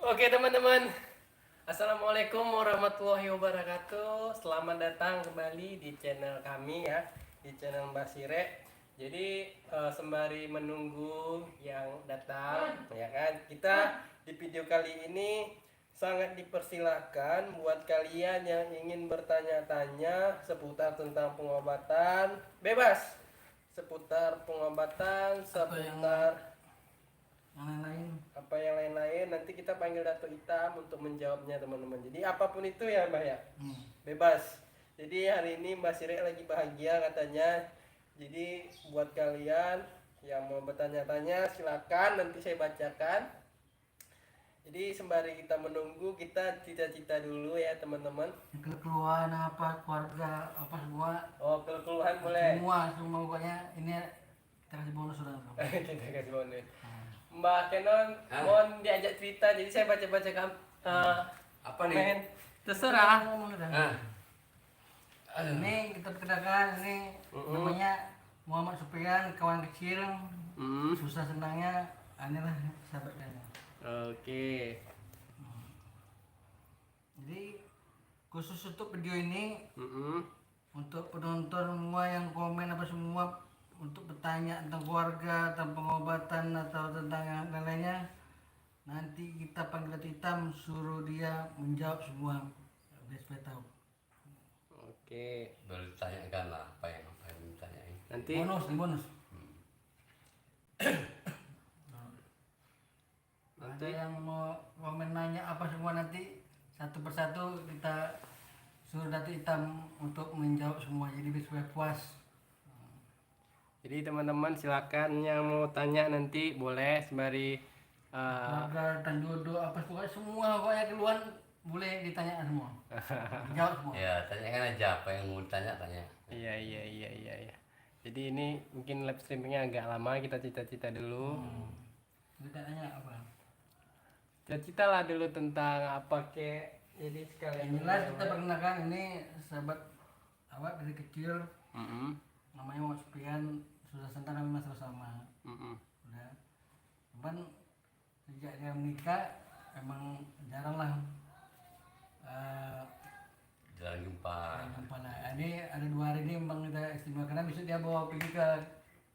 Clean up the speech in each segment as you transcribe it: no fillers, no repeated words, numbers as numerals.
Oke teman-teman, Assalamualaikum warahmatullahi wabarakatuh. Selamat datang kembali di channel kami ya, di channel Mbak Sire. Jadi sembari menunggu yang datang, ya kan, kita di video kali ini sangat dipersilahkan buat kalian yang ingin bertanya-tanya seputar tentang pengobatan, bebas. Seputar pengobatan, seputar yang lain-lain. apa yang lain-lain, nanti kita panggil Dato Hitam untuk menjawabnya teman-teman. Jadi apapun itu ya Mbak ya, bebas. Jadi hari ini Mbak Sirek lagi bahagia katanya. Jadi buat kalian yang mau bertanya-tanya silakan, nanti saya bacakan. Jadi sembari kita menunggu, kita cita-cita dulu ya teman-teman. Keluhan apa, keluarga apa semua. Oh, keluhan boleh. Semua pokoknya ini kita kasih bonus sudah. Kita kasih bonus. Mbak Kenon mohon diajak cerita, jadi saya baca-baca apa nih? terserah. Ini kita perkenalkan, ini namanya Muhammad Supriyan, kawan kecil. Susah senangnya inilah sahabatnya. Oke. Jadi khusus untuk video ini untuk penonton semua yang komen apa semua untuk bertanya tentang keluarga, tentang pengobatan atau tentang yang lainnya, nanti kita panggil Dato Hitam, suruh dia menjawab semua biar supaya tahu. Oke. Baru ditanyakan lah apa yang ditanyain. Nanti Bonus. Nanti Ada yang mau komen nanya apa semua, nanti satu persatu kita suruh Dato Hitam untuk menjawab semua, jadi biar supaya puas. jadi teman-teman silakan yang mau tanya nanti boleh sembari Keluarga dan jodoh apa pokoknya semua pokoknya keluhan boleh ditanya semua. Dijawab semua. Ya, tanyakan aja apa yang mau tanya. iya. Jadi ini mungkin live streamingnya agak lama, kita cita-cita dulu. Kita tanya apa? Cita-cita lah dulu tentang apa kek. Jadi sekalian Yang jelas kita perkenalkan ini sahabat awak dari kecil, namanya Muhammad Supriyan, sudah senang kami masih bersama. Udah. Cuman sejak dia menikah emang jarang lah Jarang jumpa. jumpa lah. Ini ada 2 hari ini memang kita istimewa karena besok dia bawa pergi ke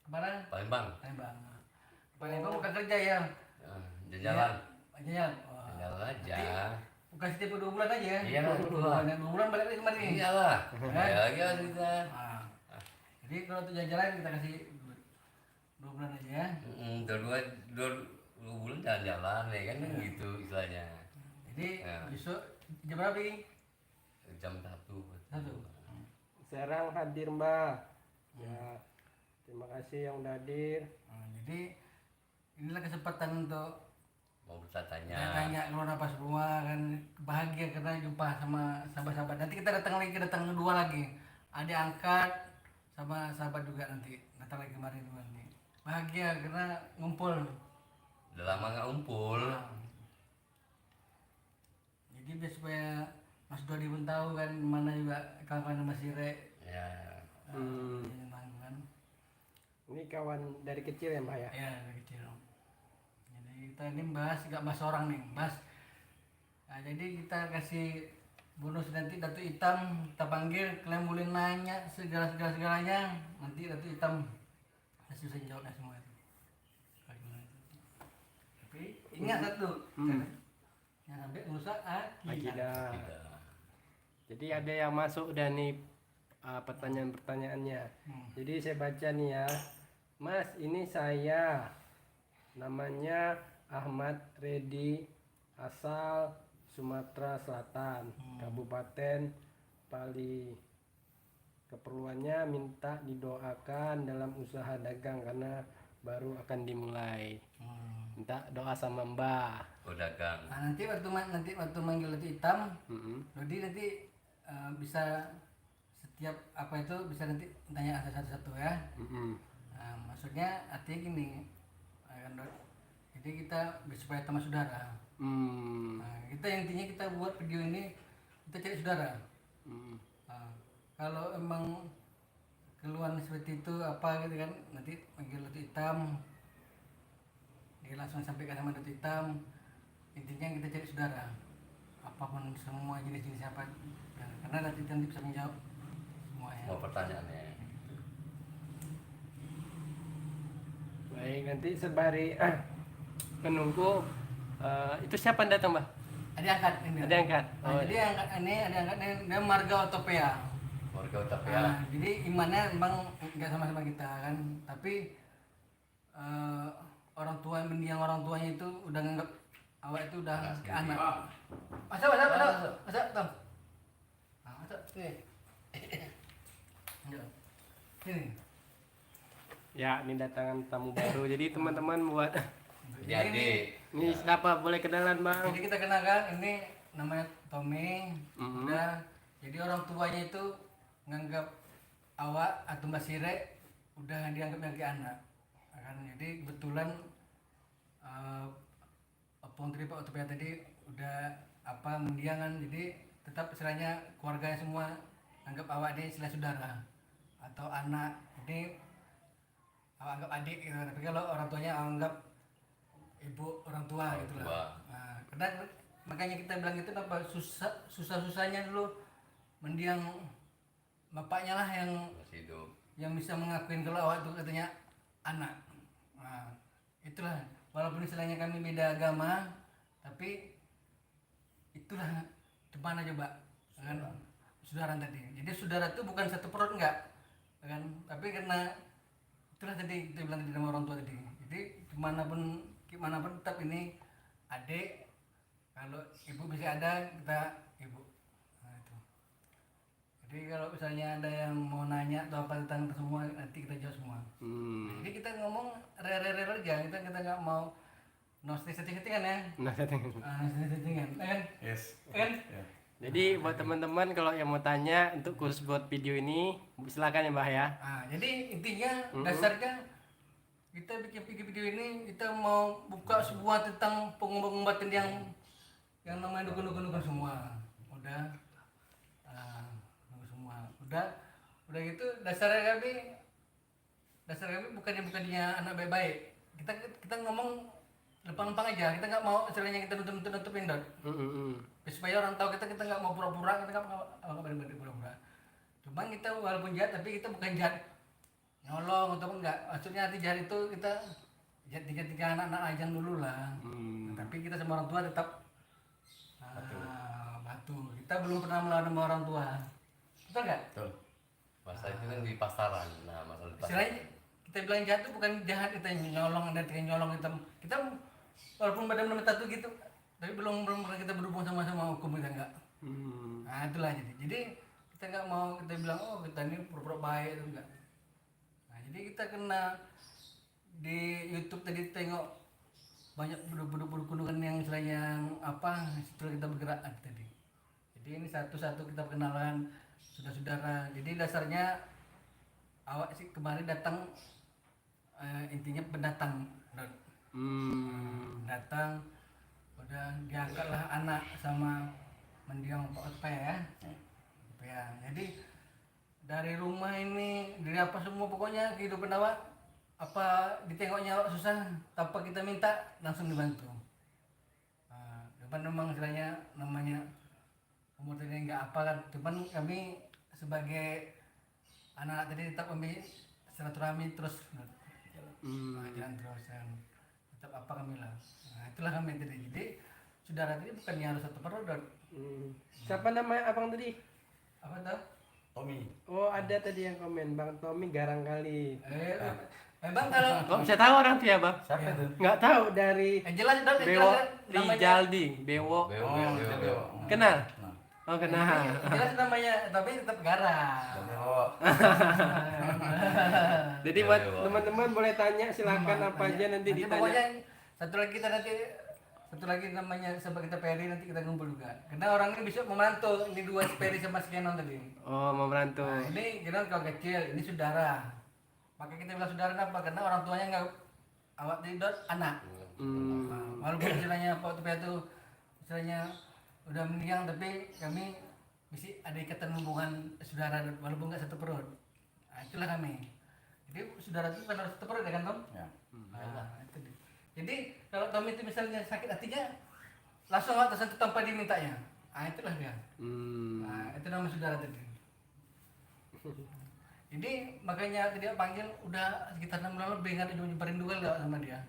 mana? Palembang. Palembang bukan kerja ya. Jalan. Jalan. Jalan aja. Bukan setiap 2 bulan aja. Iya, 2 bulan balik lagi kemari. Iyalah. Ya lagi lah kita. Nah, jadi kalau untuk jalan-jalan kita kasih 2 bulan aja ya. Dua bulan jalan-jalan ya kan gitu istilahnya. Jadi besok jam berapa ini? Jam 1. Serang hadir Mbak. Ya. Terima kasih yang udah hadir. Nah, jadi inilah kesempatan untuk Mau bertanya. tanya keluar apa semua kan, bahagia karena jumpa sama sahabat-sahabat. Nanti kita datang kedua lagi. Ada angkat sama sahabat juga nanti datang lagi kemarin juga nih. Bahagia karena ngumpul. Udah lama nggak ngumpul. Jadi biar supaya Mas Dodi pun tahu kan mana juga kawan-kawan Mas Sire. Ya. Kan. Ini kawan dari kecil ya Mbak ya? Ya dari kecil. Jadi kita ini bahas nggak bahas orang nih, bahas. Nah, jadi kita kasih bonus nanti Dato Hitam kita panggil, kalian boleh nanya segalanya, nanti Dato Hitam kasih bisa jawabnya semua itu. Tapi ingat satu, yang sampai merusak Akidah. Jadi ada yang masuk dan nih pertanyaan-pertanyaannya. Jadi saya baca nih ya. Mas, ini saya namanya Ahmad Redi, asal Sumatera Selatan, Kabupaten Pali. Keperluannya minta didoakan dalam usaha dagang karena baru akan dimulai. Minta doa sama Mbak. Dagang. Nah, nanti waktu manggil Dato Hitam, Dodi nanti bisa setiap apa itu bisa nanti tanya satu-satu ya. Nah, maksudnya artinya gini, jadi kita supaya teman saudara. Nah, kita intinya kita buat video ini kita cari saudara. Nah, kalau emang keluhan seperti itu apa gitu kan, nanti panggil Dato Hitam, dia langsung sampaikan sama Dato Hitam. intinya kita cari saudara, apapun semua jenis-jenis apa ya, karena nanti bisa menjawab semuanya. Mau pertanyaannya. Baik, nanti sembari menunggu itu siapa yang datang, Mbah? Ada angkat ini. Ada angkat. Nah, jadi angkat ini ada angkat ini marga Otopea. Warga Utopia. Nah, jadi imannya memang nggak sama-sama kita kan, tapi orang tua mendiang orang tuanya itu udah nganggap awak itu udah ke anak. Masa, Tom. Nah, masa, nih. Ini. Ya, ini datangan tamu baru. Jadi teman-teman buat Jadi ini siapa boleh kenalan, Bang? Jadi kita kenalkan ini namanya Tommy. Mhm. Udah, jadi orang tuanya itu nganggap awak atau Mbak Sire udah dianggap sebagai anak. Kan jadi kebetulan Pontri Pak Utopia tadi udah apa mendiangan, jadi tetap istilahnya keluarganya semua anggap awak ini istilah saudara atau anak. Ini awak anggap adik gitu. Tapi kalau orang tuanya anggap ibu orang tua Orang gitu tua. lah. Nah, karena makanya kita bilang itu apa susah-susahnya dulu mendiang bapaknya lah masih hidup. yang bisa mengakuin kalau awak itu katanya anak. Nah, itulah walaupun istilahnya kami beda agama, tapi itulah gimana coba kan saudara tadi. Jadi saudara itu bukan satu perut enggak kan, tapi karena itulah tadi kita bilang tadi sama orang tua tadi. Jadi gimana pun tetap ini adik, kalau ibu bisa ada kita ibu. Nah, itu. Jadi kalau misalnya ada yang mau nanya atau apa tentang itu semua nanti kita jawab semua. Jadi kita ngomong rere aja, kita nggak mau no setting-settingan ya. Nah, Setting-settingan, kan? Yes. Kan? jadi buat teman-teman kalau yang mau tanya untuk khusus buat video ini silakan ya, Mbah ya. Nah, jadi intinya dasarnya kita bikin video ini kita mau buka sebuah tentang pengobatan yang namanya dukun semua. Udah semua. Udah gitu dasarnya kami bukannya anak baik-baik. Kita ngomong lempang-lempang aja. Kita nggak mau istilahnya kita nutupin dot. Supaya orang tahu kita nggak mau pura-pura, kita nggak benar-benar pura-pura. Cuman kita walaupun jahat tapi kita bukan jahat nyolong atau enggak. Maksudnya nanti jahat itu kita jahat tiga anak-anak ajang dulu lah. Nah, tapi kita sama orang tua tetap batu. Kita belum pernah melawan sama orang tua. Betul nggak? Betul. Masa itu kan di pasaran. Nah, masalah di pasaran. Istilahnya kita bilang jahat itu bukan jahat kita nyolong dan nyolong kita walaupun benar-benar tuh gitu, tapi belum pernah kita berhubung sama hukum kita enggak. Nah itulah jadi kita nggak mau kita bilang oh kita ini pura-pura baik itu enggak. Nah jadi kita kena di YouTube tadi tengok banyak budak-budak gunungan yang istilahnya apa setelah kita bergerak tadi. Jadi ini satu-satu kita kenalan saudara-saudara. Jadi dasarnya awak sih kemarin datang intinya pendatang. Datang udah diangkatlah anak sama mendiang Pak Utopia ya. Jadi dari rumah ini dari apa semua pokoknya kehidupan awak apa ditengoknya awak susah tanpa kita minta langsung dibantu. Cuman memang istilahnya namanya umur tadi nggak apa kan, cuman kami sebagai anak tadi tetap kami silaturahmi terus jalan terus dan tetap apa kami lah. Nah itulah kami tadi. Jadi saudara tadi bukannya harus satu perut. Siapa nama abang tadi? Apa tuh? Tommy. Oh, ada tadi yang komen Bang Tommy garang kali. Memang kalau Kok bisa tahu orang tuh ya, Bang? Siapa itu? Nggak tahu dari jelas dong Bewo namanya. Rijaldi, Bewo. Bewo. Kenal? Oh, kenal. Jelas namanya tapi tetap garang. Oh, Jadi buat teman-teman boleh tanya silakan apa aja nanti ditanya. Pokoknya satu lagi namanya sahabat kita Peri nanti kita ngumpul juga. Karena orang ini besok memantau ini dua Peri sama si Kenon tadi. Oh, mau merantau. Nah, ini Kenon kalau kecil, ini saudara. Maka kita bilang saudara kenapa? Karena orang tuanya nggak awak tidak anak. Nah, walaupun istilahnya Pak Utopia itu istilahnya udah mendiang tapi kami mesti ada ikatan hubungan saudara walaupun nggak satu perut. Nah, itulah kami. Jadi saudara itu kan harus satu perut ya kan Tom? ya. Nah, itu dia. Jadi kalau Tom itu misalnya sakit hatinya langsung nggak tersentuh tanpa dimintanya. Itulah dia. Itu nama saudara tadi. Ini makanya dia panggil udah sekitar 6 bulan lebih kan udah rindu kali nggak sama dia.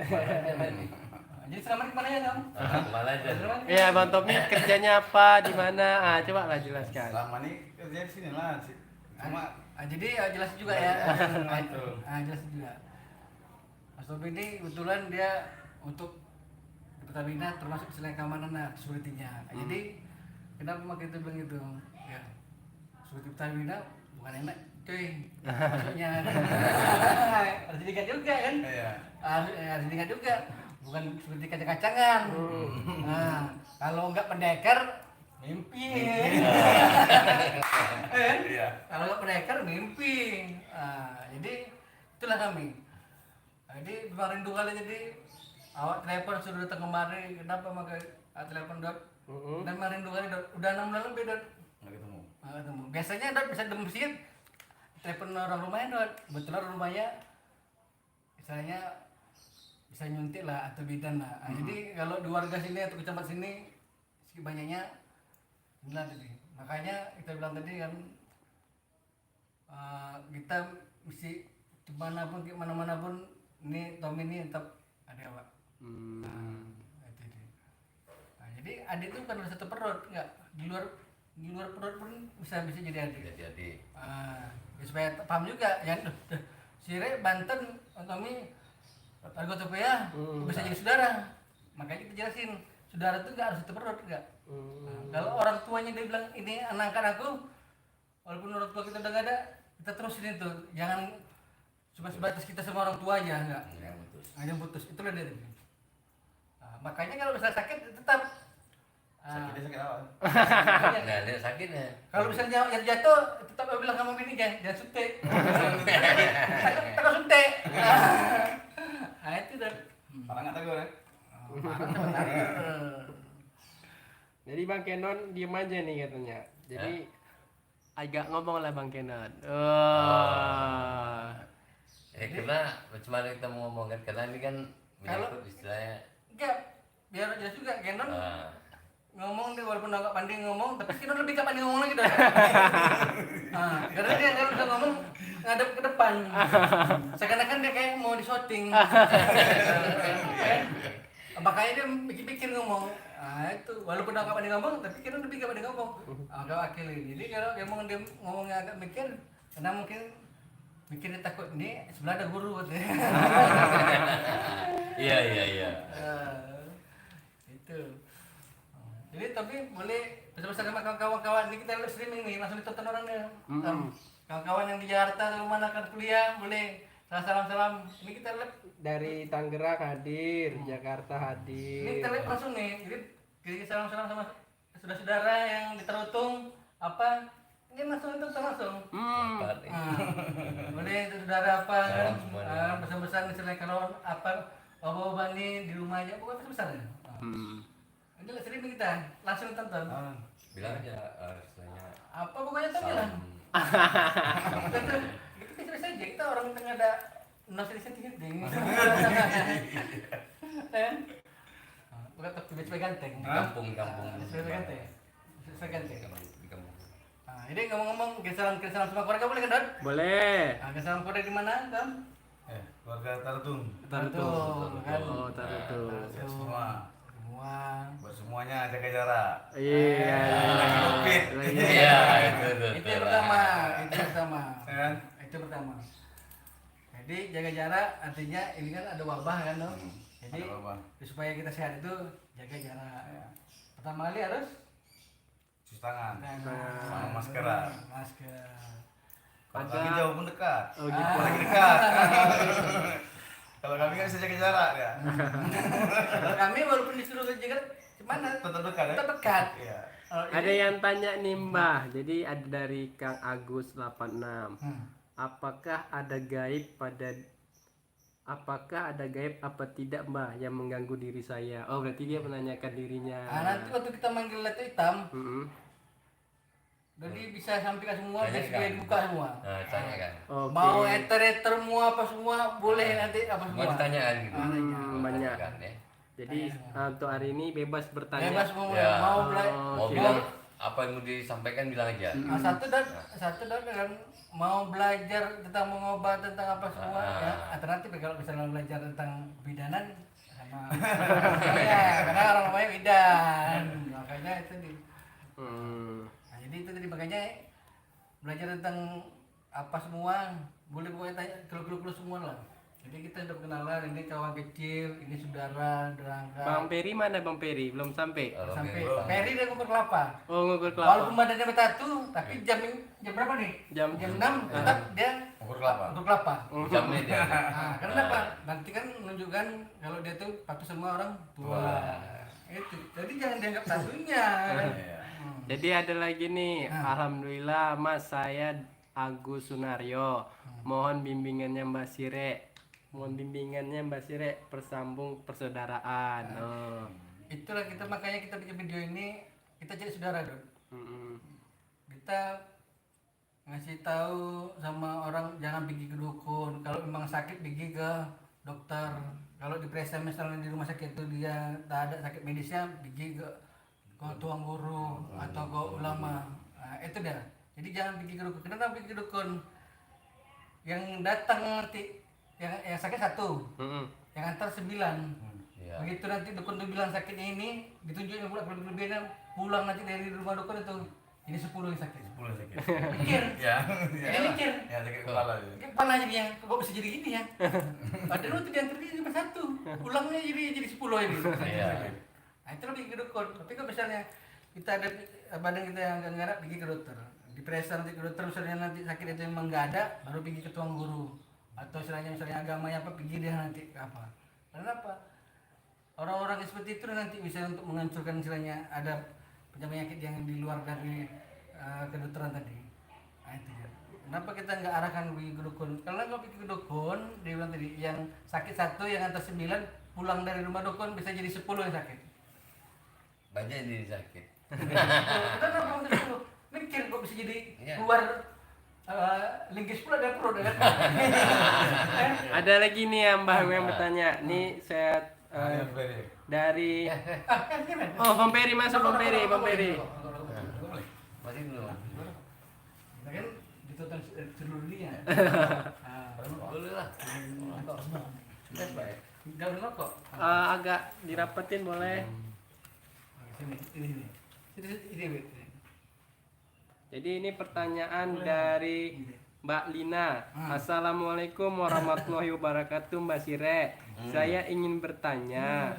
Jadi selama di mana ya Kamu? Kemana aja? Iya Bang Tommy kerjanya apa di mana? Coba lah jelaskan. Selama ini kerja di sini lah sih. Cuma Jadi jelasin juga ya. Itu. Jelasin juga. Mas Tommy ini kebetulan dia untuk di Pertamina termasuk selain keamanan security-nya. Jadi kenapa makanya itu bilang gitu? Ya. Security Pertamina bukan enak, cuy. Maksudnya harus diingat juga kan? iya. Harus diingat juga. Bukan seperti kacang-kacangan. Nah, kalau enggak pendekar mimpi. Iya. Kalau enggak pendekar mimpi. Jadi itulah kami. Jadi memang rindu kali jadi awak telepon sudah datang kemari. Kenapa maka telepon Dot? Dan memang rindu kali Dot. Udah 6 bulan lebih Dot. Nggak ketemu. Nggak ketemu. Biasanya Dot bisa di masjid telepon orang rumahnya Dot. Kebetulan rumahnya misalnya bisa nyuntik lah atau bidan lah. Jadi kalau di warga sini atau kecamatan sini sedikit banyaknya inilah tadi. Makanya kita bilang tadi kan kita mesti dimanapun mana-mana pun ini Tommy ini tetap ada Pak. Itu dia. Jadi adik itu kan satu perut enggak di luar perut pun bisa jadi adik. Jadi Ya supaya paham juga yang Sire Banten Tommy Argo Topea bisa jadi saudara. Makanya kita jelasin, saudara itu enggak harus satu perut enggak. Kalau orang tuanya dia bilang ini anakkan aku, walaupun orang tua kita udah enggak ada, kita terusin itu. Jangan cuma sebatas kita sama orang tua aja enggak. Yang putus. Itulah dia. Makanya kalau misalnya sakit tetap Sakitnya sakit apa? nggak ada sakitnya. kalau misalnya yang jatuh tetap aku bilang kamu gini jangan suntik. Kita suntik. Itu dan Parah nggak tahu ya? Jadi Bang Kenon diem aja nih katanya. Jadi agak ngomong lah Bang Kenon. Karena bagaimana kita mau ngomong kan, karena ini kan menyangkut istilahnya. enggak biar jelas juga Kenon ngomong dia walaupun agak pandai ngomong tapi Kenon lebih ke pandai ngomong lagi dah. Karena dia kalau udah ngomong ngadep ke depan. Seakan-akan dia kayak mau di shooting. Makanya dia pikir-pikir ngomong. Itu walaupun agak pandai ngomong tapi Kenon lebih ke pandai ngomong. Agak wakil ini. Jadi kalau dia ngomongnya agak mikir karena mungkin mikirnya takut ini sebelah ada guru katanya. Iya. Itu. Jadi tapi boleh bersama-sama kawan-kawan ini kita live streaming nih langsung ditonton orangnya. Kawan-kawan yang di Jakarta atau mana kan kuliah boleh salam. Ini kita live Dari Tangerang hadir, Jakarta hadir. ini kita live langsung nih. Jadi kita salam-salam sama saudara-saudara yang di Terutung apa ini langsung itu langsung. Boleh itu saudara apa kan besar-besar misalnya kalau apa bapak-bapak nih di rumah aja bukan besar ya. Ini live streaming kita langsung tonton. Bilang aja istilahnya Apa pokoknya tuh bilang. Kita bisa aja kita orang tengah ada nasi sedikit ding. Bukan tapi sebagai ganteng. di kampung. Sebagai ganteng. Sebagai ganteng. Di kampung. Jadi ngomong-ngomong kisaran sama keluarga boleh kan Don? Boleh. Kisaran keluarga di mana Don? Keluarga Tartung. Tarutung kan. Oh, Tarutung. Semua. Semua. Buat semuanya jaga jarak. Iya. Covid. Iya, itu. Itu yang pertama. Kan? Itu pertama. Jadi jaga jarak artinya ini kan ada wabah kan Don? Jadi Ada wabah. supaya kita sehat itu jaga jarak. Pertama kali harus Cuci tangan. sama masker. Masker. Kalau kami jauh pun dekat. Oh gitu. Lagi dekat. Kalau kami kan bisa jaga jarak ya. Kalau kami walaupun disuruh jaga gimana? Tetap dekat ya. Tetap dekat. Iya. Ada yang tanya nih Mbah. Jadi ada dari Kang Agus 86. Apakah ada gaib apa tidak Mbah yang mengganggu diri saya? Oh berarti dia menanyakan dirinya. Nanti waktu kita manggil letu hitam, jadi bisa sampai ke semua, Tanya bisa kan? dibuka semua. Tanya kan. Oke. Mau eter semua apa semua boleh nanti apa semua. Buat pertanyaan gitu. banyak. Kan, ya. Jadi untuk hari ini bebas bertanya. bebas mau Ya. mau belajar Mau bilang apa yang mau disampaikan bilang aja. satu dan dengan mau belajar tentang mengobat tentang apa semua ya alternatif kalau misalnya belajar tentang bidanan sama ya karena orang namanya bidan makanya itu nah, jadi itu tadi makanya belajar tentang apa semua boleh pokoknya tanya keluh semua lah. Jadi kita udah kenalan, ini kawan kecil, ini saudara, derangka. Bang Peri mana Bang Peri? Belum sampai. Sampai Peri dan ngukur kelapa. Oh, ngukur kelapa. Walaupun badannya bertatu, tapi jam berapa nih? Jam 6 tetap dia Ukur kelapa. ngukur kelapa. Jamnya dia. Nah, karena apa? Nanti kan menunjukkan kalau dia tuh patuh sama orang tua. Itu. Jadi jangan dianggap tatunya. Iya. Jadi ada lagi nih. Alhamdulillah Mas, saya Agus Sunaryo. Mohon bimbingannya Mbak Sire. Persambung persaudaraan. Oh. Itulah kita makanya kita bikin video ini kita jadi saudara, Dok. Mm-mm. Kita ngasih tahu sama orang jangan pergi ke dukun. Kalau memang sakit pergi ke dokter. Kalau diperiksa misalnya di rumah sakit itu dia tak ada sakit medisnya pergi ke tuang guru atau ke ulama. Nah, itu dah. Jadi jangan pergi ke dukun. Kenapa pergi ke dukun? Yang datang nanti yang sakit 1, Mm-mm. yang antar 9. Iya. Begitu nanti dukun tuh bilang sakitnya ini, ditunjukin pula kelebihannya, pulang nanti dari rumah dukun itu ini 10 yang sakit. 10 sakit. Mikir. Ya. Ini mikir. Ya sakit kepala. Ini kepala jadinya, kok bisa jadi gini ya? Padahal waktu diantar dia cuma 1, pulangnya jadi 10 ini. Iya. Nah itu lebih ke dokter. Tapi kalau misalnya kita ada badan kita yang nggak enak, pergi ke dokter. Diperiksa nanti ke dokter, misalnya nanti sakit itu memang nggak ada, baru pergi ke tuang guru. Atau misalnya agamanya apa, pergi dia nanti ke apa. Karena apa? Orang-orang yang seperti itu nanti bisa untuk menghancurkan misalnya ada penyakit yang di luar dari kedokteran tadi. Nah itu ya. Kenapa kita nggak arahkan pergi ke dukun? Karena kalau pergi ke dukun, dia bilang tadi yang sakit 1, yang atas 9, pulang dari rumah dukun bisa jadi 10 yang sakit. Banyak yang jadi sakit. Kenapa untuk 10? Mikir kok bisa jadi Iya. keluar linggis pula dari perut kan? Ada lagi nih yang Mbah yang bertanya. Nih saya dari Oh, Bang Peri masuk Bang Peri. Masih belum. Nah, kan ditonton seluruh dunia. Boleh lah. Sudah baik. Daun rokok. Agak dirapetin boleh. Ini. Jadi ini pertanyaan dari Mbak Lina. Assalamualaikum warahmatullahi wabarakatuh Mbak Sire. Saya ingin bertanya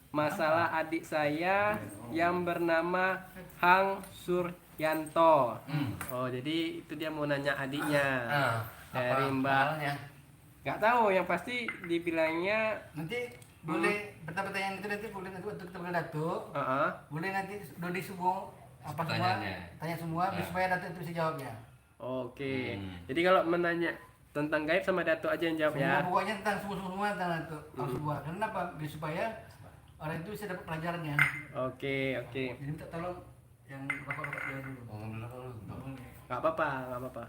masalah adik saya yang bernama Hang Suryanto. Oh, jadi itu dia mau nanya adiknya. Dari Mbak. Nggak tahu, yang pasti dibilangnya nanti boleh pertanyaan itu nanti boleh nanti waktu kita datuk. Boleh nanti Dodi semua apa semua tanya semua supaya datuk itu bisa jawabnya. Oke. Jadi kalau menanya tentang gaib sama datuk aja yang jawab ya. Pokoknya tentang semua tentang datuk semua. Kenapa? Biar supaya orang itu bisa dapat pelajarannya. Oke. Jadi minta tolong yang bapak-bapak dia dulu. Nggak boleh. Nggak apa-apa.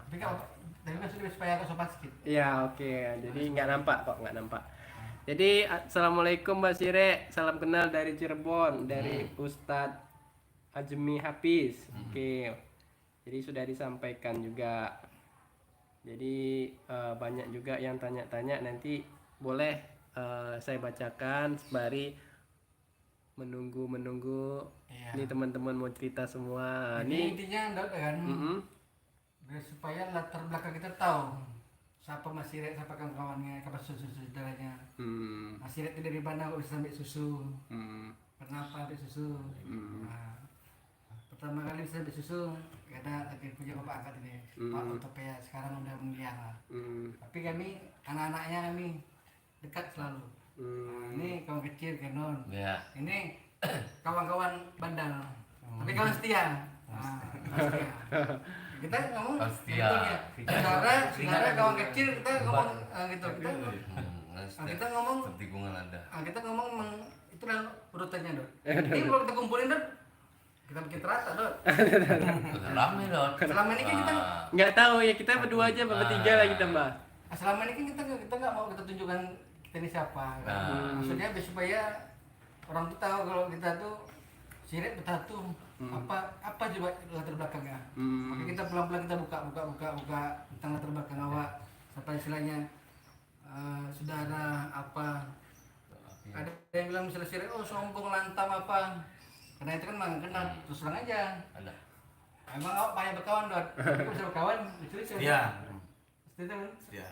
Tapi kalau tapi kan sudah supaya agak sopan sedikit. Iya, oke. Jadi nggak nampak kok, nggak nampak. Jadi assalamualaikum Mbak Sire, salam kenal dari Cirebon, dari Ustadz Ajmi Hafiz. Oke. Jadi sudah disampaikan juga. Jadi banyak juga yang tanya-tanya, nanti boleh saya bacakan sembari menunggu. Iya. Ini teman-teman mau cerita semua. Ini Ini intinya kan biar supaya latar belakang kita tahu siapa Mas Siret, siapa kawan-kawannya, siapa saudaranya. Mas Siret itu dari mana kok bisa sampai susu? Kenapa ambil susu? Nah, pertama kali bisa ambil susu karena lagi punya bapak angkat ini, Pak Utopia, sekarang udah melihara. Tapi kami anak-anaknya kami dekat selalu. Nah, ini kawan kecil Kenon. Ya. Ini kawan-kawan bandar. Tapi kawan setia. Nah, kawan setia. Kita ngomong Kawan setia. Saudara kawan kecil kita ngomong gitu. Kita ngomong Tikungan ada. kita ngomong itulah urutannya, Dok. Ini kalau kita kumpulin, Dok, kita bikin terata, Dok. Rame dong. Selama ini kan kita nggak tahu ya, kita berdua aja, bertiga lah kita Mbak. selama ini kan kita nggak mau kita tunjukkan kita ini siapa. Kan? Maksudnya biar supaya orang tuh tahu kalau kita tuh sirik bertato apa coba latar belakangnya. Maka kita pelan-pelan kita buka tentang latar belakang awak, sampai istilahnya saudara apa. Ada yang bilang misalnya sirik, oh sombong lantam apa, karena itu kan memang kenal terus terang aja. Ada. Emang awak banyak berkawan Dot, aku bisa berkawan lucu-lucu. Iya. Setuju kan? Iya.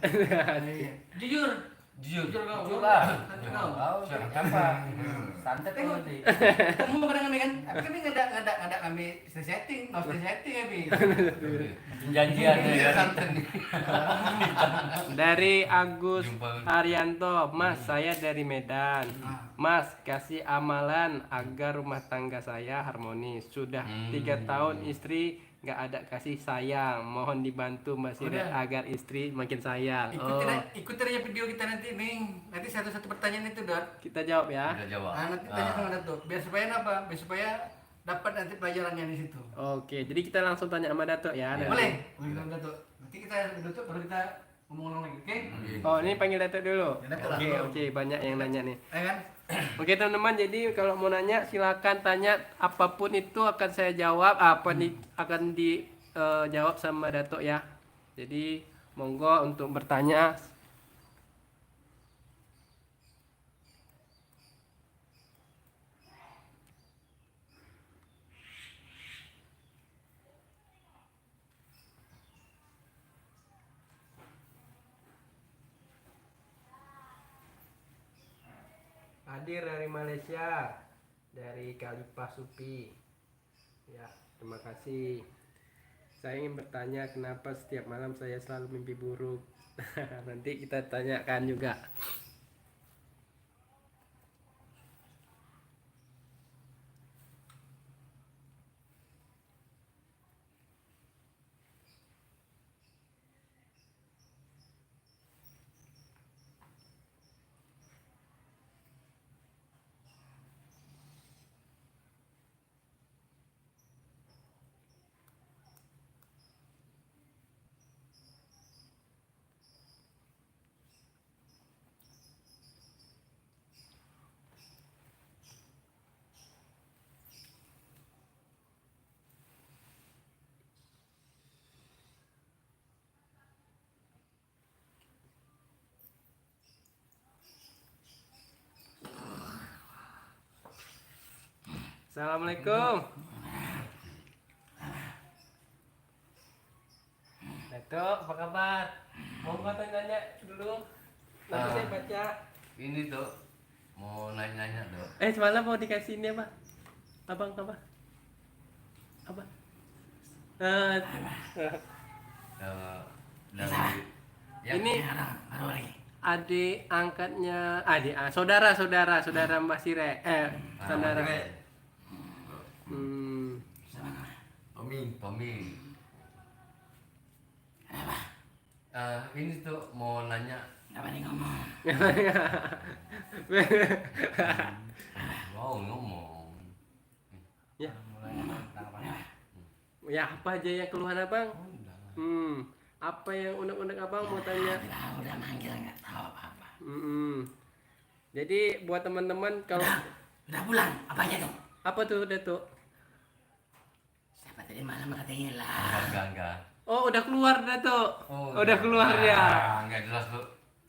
Iya. Jujur Jujur kau. lah. Santai kau. Kau siapa? Santai Tengok, kau nanti. ketemu kadang kan, kami nggak ada kami setting, no setting kami. Janjian ya. Dari Agus Jumpa. Arianto, Mas saya dari Medan. Mas kasih amalan agar rumah tangga saya harmonis. Sudah 3 tahun istri nggak ada kasih sayang. Mohon dibantu Mas Ire Udah. agar istri makin sayang. Ikutin aja video kita nanti nih. Nanti satu-satu pertanyaan itu Dot. Kita jawab ya. Udah jawab. Nah, nanti tanya sama Datuk. Biar supaya apa? Biar supaya dapat nanti pelajarannya di situ. Oke, jadi kita langsung tanya sama Datuk ya. Datuk. Boleh? Boleh sama Datuk. Nanti kita Datuk baru kita ngomong lagi, oke? Oh, ini panggil Datuk dulu. Ya, Datuk lah. Oke, banyak yang nanya nih. Ya kan? Oke teman-teman, jadi kalau mau nanya silakan tanya, apapun itu akan saya jawab, akan dijawab sama Datuk ya. Jadi monggo untuk bertanya. Hadir dari Malaysia, dari Kalipah Supi. Ya, terima kasih. Saya ingin bertanya kenapa setiap malam saya selalu mimpi buruk. Nanti kita tanyakan juga. Assalamualaikum. Datuk, apa kabar? Monggo tanya dulu. Nanti saya baca. Ini tuh mau nanya-nanya tuh. Semalam mau dikasih ini apa? Abang apa? Apa? Dari Ini adik angkatnya, saudara Mbak Sire. Saudara. Tommy. Ini tuh mau nanya. Apa nih ngomong? Mau ngomong. Ya. Ya apa aja yang keluhan abang? Apa yang unek-unek abang mau tanya? Udah manggil nggak tahu apa-apa. Jadi buat teman-teman kalau Udah pulang, apanya tuh? apa tuh Datuk? Siapa tadi malam katanya hilang. Enggak. Oh udah keluar Datuk. Oh, Udah keluar ya. Enggak jelas lu.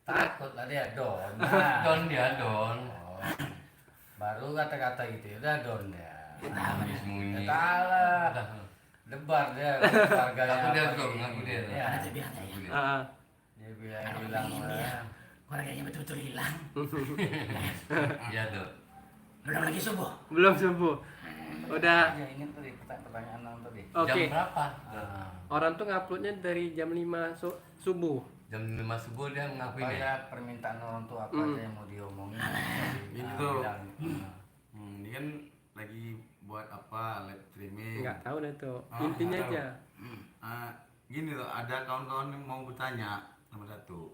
Takut lah dia don. Don. Baru kata-kata gitu udah don ya. Sembunyi. Kalah. Lebar dia harganya. Aku dia apa dong, gini. aku dia. Ya, Ada bilang ya. Ah, dia bilang lah. Keluarganya betul-betul hilang. Iya tuh. Belum lagi subuh. belum subuh. Udah. Ya ini tadi pertanyaan yang tadi. Oke. Jam berapa? Orang tuh nguploadnya dari jam 5 subuh. Jam 5 subuh dia ngakuin ya. Supaya permintaan orang tua apa aja yang mau diomongin. Ini tuh. Ini kan lagi buat apa live streaming. Nggak tahu Datuk. Oh, Intinya nggak tahu. aja. Gini tuh, ada kawan-kawan yang mau bertanya nomor satu.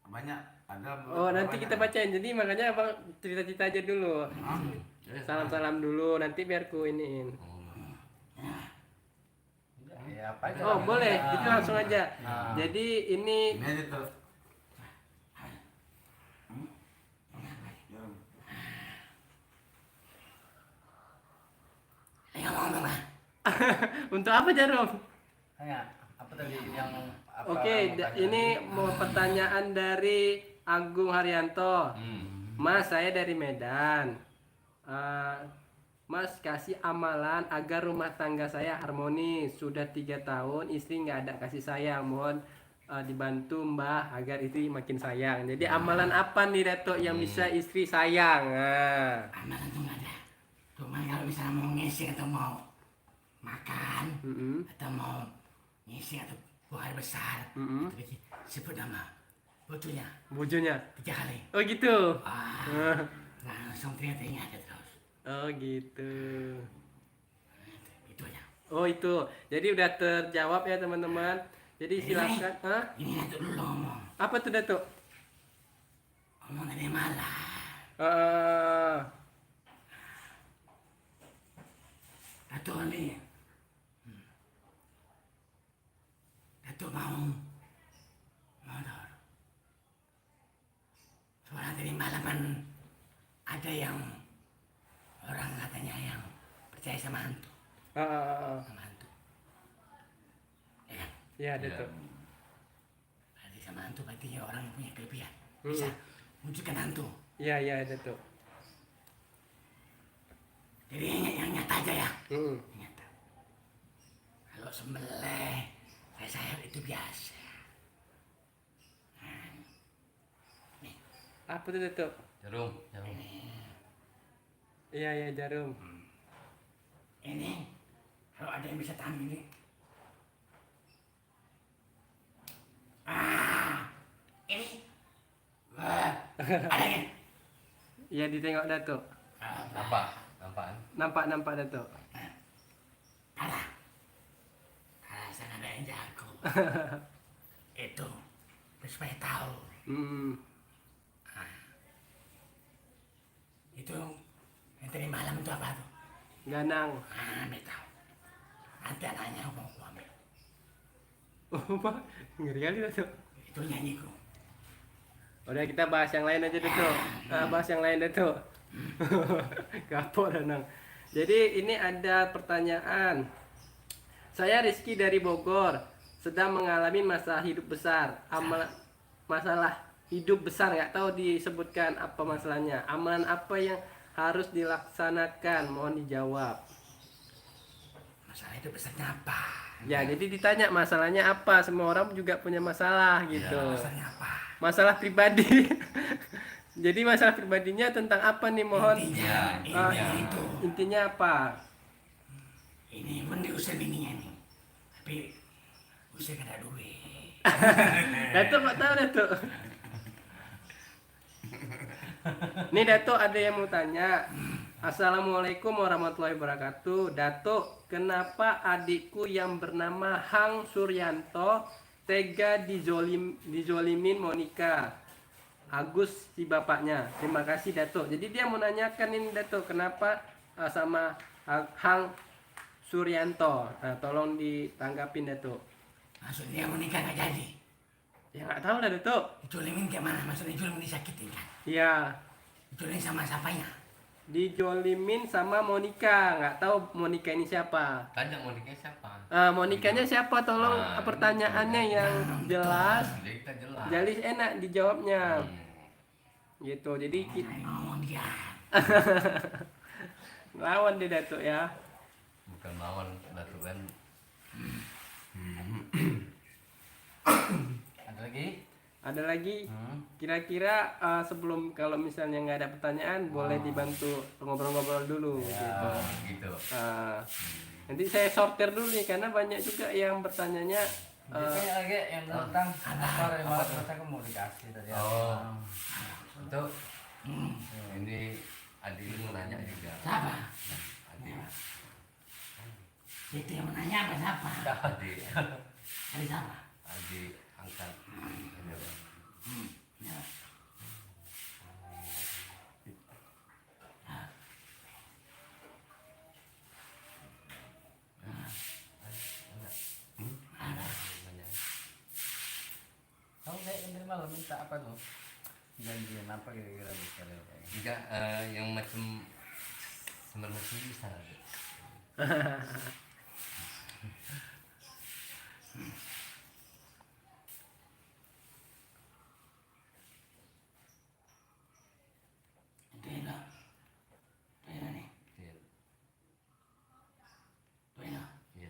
Banyak ada. Oh nanti banyak. kita bacain. Jadi makanya abang cerita-cerita aja dulu. Salam-salam dulu. Nanti biar ku iniin. Ya apa aja. Oh boleh. Itu langsung aja. Nah. Jadi ini Ini aja tuh. Untuk apa Jarum? Tanya, apa tadi yang apa Oke, mau tanya? ini mau pertanyaan dari Agung Haryanto. Mas, saya dari Medan. Eh, Mas, kasih amalan agar rumah tangga saya harmonis. Sudah 3 tahun, istri nggak ada kasih sayang. Mohon dibantu Mbah agar istri makin sayang. Jadi amalan apa nih Dato yang bisa istri sayang? Nah. Amalan tuh nggak ada. Cuma kalau misalnya mau ngisi atau mau makan atau mau ngisi atau buang air besar, itu sebut nama butuhnya Bujunya. 3 kali. Oh gitu. Langsung ternyata ingat terus. Oh gitu. Itu aja. Oh itu. Jadi udah terjawab ya teman-teman. Jadi silakan. Hah? Ini Datuk dulu ngomong. Apa tuh Dato? Ngomong dari malam. Eh, Datuk nih. Datuk mau motor. Soalnya tadi malam kan ada yang orang katanya yang percaya sama hantu. Sama hantu. Ya kan? ya Dato. Berarti sama hantu berarti orang yang punya kelebihan. Bisa wujudkan hantu. Ya Dato. Jadi yang nyata aja ya. Mm. Yang nyata. Kalau sembelih, saya itu biasa. Apa tuh Dato? Jarum. Iya Jarum. Ini kalau ada yang bisa tahan ini. Ini. Wah, ada kan? Iya ditengok Dato. Nampak. Nampak Dato. Ada. Saya ada yang jago. Itu supaya tahu. Itu yang tadi malam itu apa tuh? Ganang. Ambil tahu. Nanti anaknya mau aku ambil. Oh, Pak. Ngeri kali Dato. Itu nyanyiku. Udah kita bahas yang lain aja Dato. Bahas yang lain Dato. Kapok Danang. Jadi ini ada pertanyaan. Saya Rizky dari Bogor, sedang mengalami masalah hidup besar. Masalah hidup besar, nggak tahu disebutkan apa masalahnya. Amalan apa yang harus dilaksanakan? Mohon dijawab. Masalah itu besarnya apa? Ya, jadi ditanya masalahnya apa. Semua orang juga punya masalah gitu. Masalahnya apa? Masalah pribadi. Jadi masalah pribadinya tentang apa nih? Mohon. Intinya itu. Intinya apa? Ini pun diusir bininya nih. Tapi usir gak ada duit. Dato kok tahu Dato? Nih Dato ada yang mau tanya. Assalamualaikum warahmatullahi wabarakatuh. Dato, kenapa adikku yang bernama Hang Suryanto tega dijolimin Monica? Agus si bapaknya. Terima kasih Dato. Jadi dia mau nanyakan ini Dato, kenapa sama Hang Suryanto. Nah, tolong ditanggapin Dato. Maksudnya mau nikah gak jadi. Ya nggak tahu lah Dato. Dijulimin kayak mana? Maksudnya dijulimin disakitin kan? Iya. Dijulimin sama siapanya? Dijolimin sama Monica. Nggak tahu Monica ini siapa. Tanya mau nikah siapa? Monikanya siapa? Tolong pertanyaannya yang jelas. Jadi kita jelas. Jadi enak dijawabnya. Gitu. Jadi kita Ngomong dia. lawan deh Datuk ya. Bukan lawan Datuk kan. Ada lagi? Ada lagi? Kira-kira sebelum kalau misalnya nggak ada pertanyaan, boleh dibantu ngobrol-ngobrol dulu. Gitu. Gitu. Nanti saya sortir dulu nih karena banyak juga yang bertanyanya. Biasanya lagi yang tentang apa dari masa komunikasi tadi. Oh. Itu ini Adil mau nanya juga. Siapa? Adil. Itu yang menanya apa siapa? Adil. Dari siapa? Adil angkat. Ya. Kamu kayak kemarin malam minta apa tuh? Janjian apa kira-kira bisa kayak Enggak yang macam semacam bisa. Itu enak. Itu enak nih. Iya. Itu enak. Iya.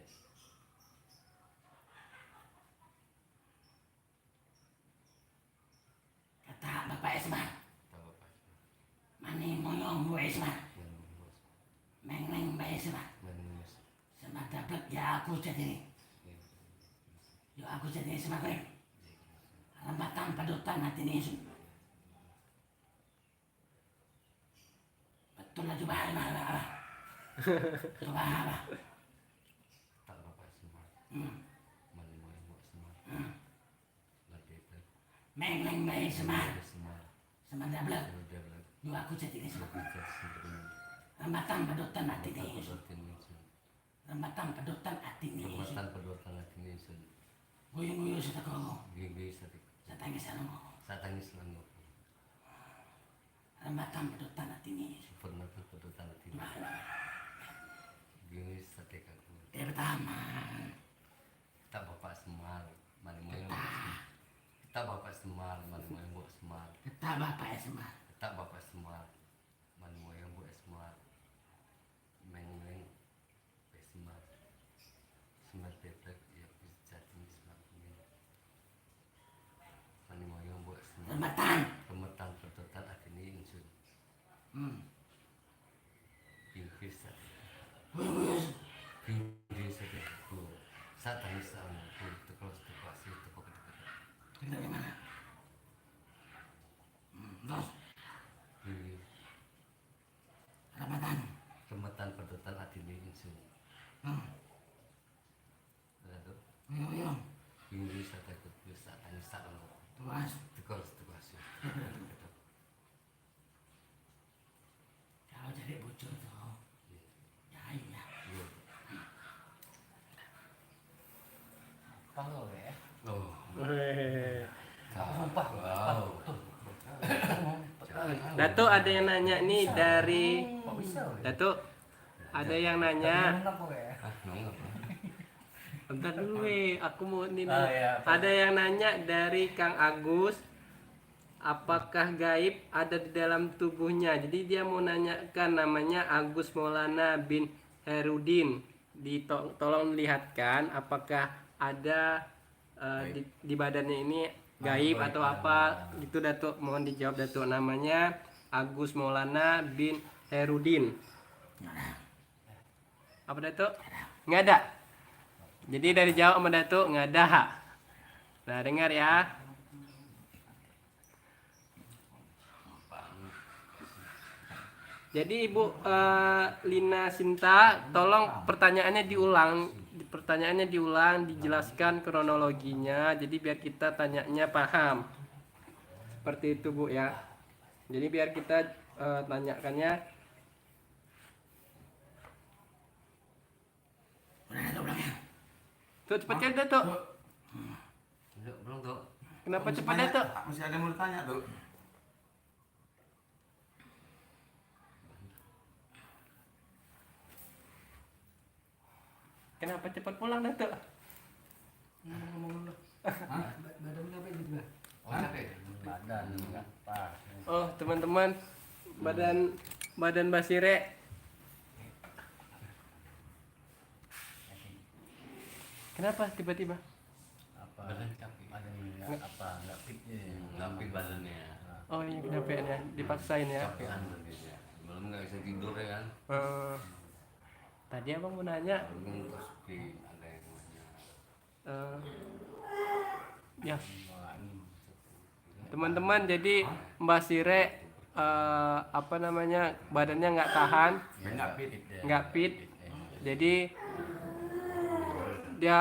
Kata Bapak Esman, Tak apa. mani moyong Bu Esman, Menus. meneng Mbak Esman. Menus. Sama dapat ya aku jadi nih. Yo aku jadi semakin rambatan padutan hati nih. Betul lah coba apa? Coba apa? Tak apa semua. Mana mau yang buat semua. Lebih baik. Meneng Mbak Esman, Ada semua. sama dapat. Udah lah. Yo aku jadi nih semakin Kita sendiri. rambatan padutan hati nih. Pedotan insun. Rambatan padutan hati nih. Kekuatan pedotan hati insun. Guyung-guyung sudah kau, Gigi satu. saya tangis anu. Saya tangis lalu. Rambatan padutan hati nih. Pernah pedotan hati. Gigi satu kaku. Yang pertama, Kita bapak semar. Mana mau yang buat semar. Kita bapak semar. Mana mau yang buat semar. kita Bapak Esman. Tak bapak semua, mana mau yang buat semua, meng semua, semua tetek ya bisa jadi semua ini. Mana mau yang buat semua, Rambatan. pemetaan pedotan hati ini insun, pinggir satu, Guyung-guyung. pinggir satu, saat tangis sama, terus terpaksa terpaksa. Kita gimana? Terus Pinggir, Rambatan. pemetaan pedotan hati ini insun, lalu Guyung-guyung. pinggir satu terus saat tangis sama. Tuas. Terus terus. Kalau jadi bocor tuh, ya iya. Kalau ya. Oh, Sumpah. wow. Datuk ada yang nanya nih dari Kok bisa? Datuk, ada yang nanya. Enak kok ya. Ah, nggak apa. Bentar dulu aku mau ini. Ah, ya, apa? Ada yang nanya dari Kang Agus, apakah gaib ada di dalam tubuhnya? Jadi dia mau nanyakan, namanya Agus Maulana bin Herudin. Tolong lihatkan apakah ada di badannya ini gaib atau apa gitu Datuk, mohon dijawab Datuk. Namanya Agus Maulana bin Herudin. Apa Datuk? Nggak ada. Jadi dari jawab sama Datuk nggak ada. Nah dengar ya. Jadi Ibu Lina Sinta, tolong pertanyaannya diulang, dijelaskan kronologinya. Jadi biar kita tanyanya paham. Seperti itu Bu ya. Jadi biar kita tanyakannya. Udah ada ulangnya. Tuh cepat kali Datuk. Belum tuh. Kenapa cepat Datuk? Masih ada yang mau ditanya tuh. Kenapa cepat pulang Datuk? Ngomong dulu. Badan capek juga. Oh, capek. Badan enggak pas. Oh teman-teman, badan Basire. Kenapa tiba-tiba? Apa? Badan capek. Badan enggak apa, enggak fit ya. Lampi badannya. Oh iya kecapean ya, dipaksain ya. Capean badannya. Belum nggak bisa tidur ya kan. Tadi abang mau nanya, Belum pasti ada yang namanya. ya teman-teman, jadi Mbak Sire apa namanya badannya nggak tahan, Banyak fit. nggak fit, jadi dia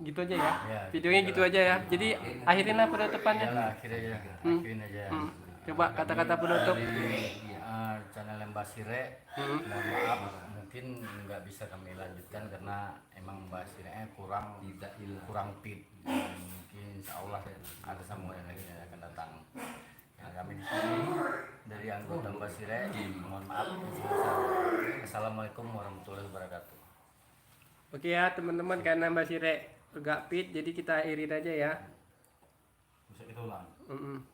gitu aja ya, videonya gitu aja ya. Jadi akhirin lah penutupannya. Iyalah, akhirnya akhirin aja. Coba kata-kata penutup. Dari channel Mbak Sire, mohon maaf mungkin nggak bisa kami lanjutkan karena emang Mbak Sire kurang fit. Mungkin insya Allah ada sambungan lagi yang akan datang. Nah, kami di sini dari anggota Mbak Sire, mohon maaf yang sebesar. Assalamualaikum warahmatullahi wabarakatuh. Oke ya teman-teman, karena Mbak Sire agak fit, jadi kita akhirin aja ya. Bisa kita ulang. Mm-mm.